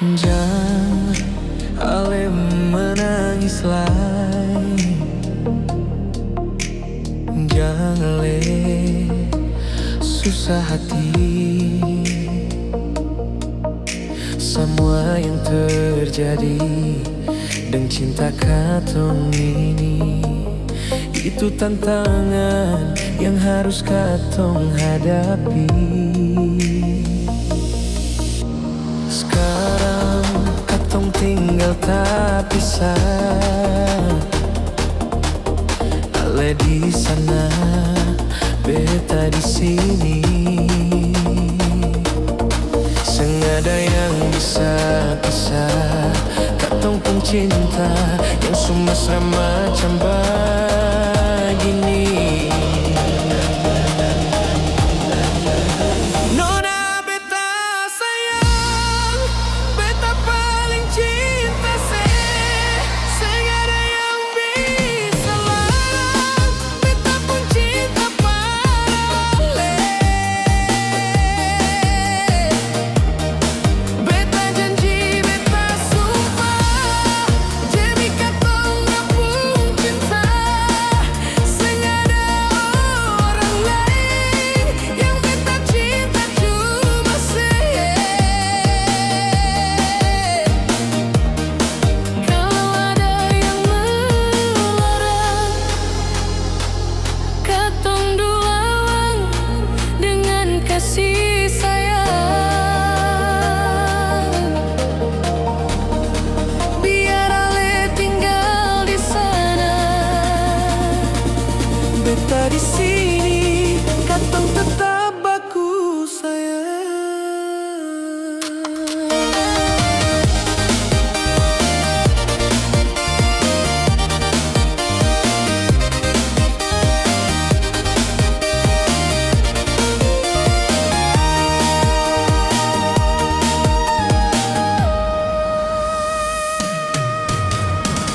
Jangan ale menangis lagi, jangan ale susah hati. Semua yang terjadi dan cinta katong ini, itu tantangan yang harus katong hadapi. Sekarang katong tinggal tak pisah, ale di sana, beta di sini. Sengada yang bisa pisah katong pun cinta yang sumesra macam begini. Nona beta sayang, beta paling cinta sengada yang bisa larang, beta pun cinta parale. Beta janji, beta sumpah, demi katong ngapung cinta. Sengada orang lain yang beta cinta cuma kalau ada yang melarang, katong duaan dengan kasih sayang. Biar ale tinggal di sana, beta di sini, katong tetap baku sayang.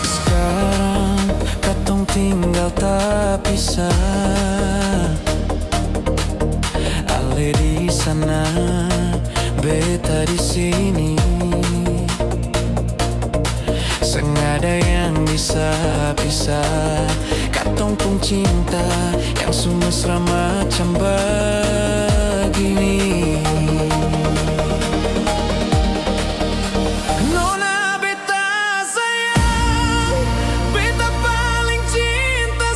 Sekarang katong tinggal tak pisah, ale di sana, beta di sini. Sengada yang bisa pisah katong pun cinta yang sumesra macam begini. Nona beta sayang, beta paling cinta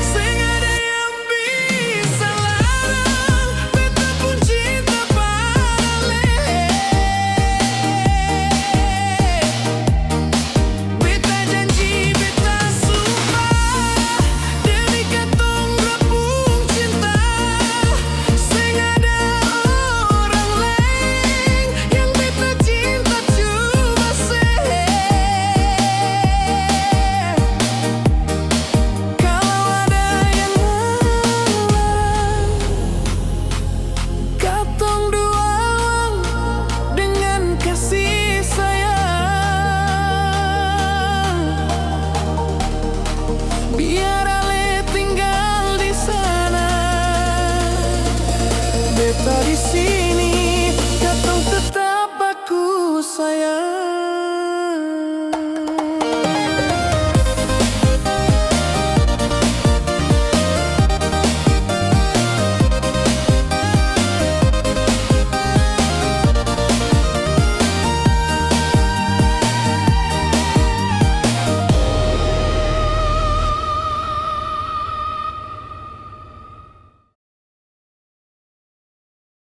sengada yang bisa larang, beta pun cinta parale. Beta janji, beta sumpah, demi katong ngapung cinta. Sengada orang lain yang beta cinta cuma kalau ada yang melarang, katong duaan dengan kasih sayang. Biar ale tinggal di sana, beta di sini, katong tetap baku sayang.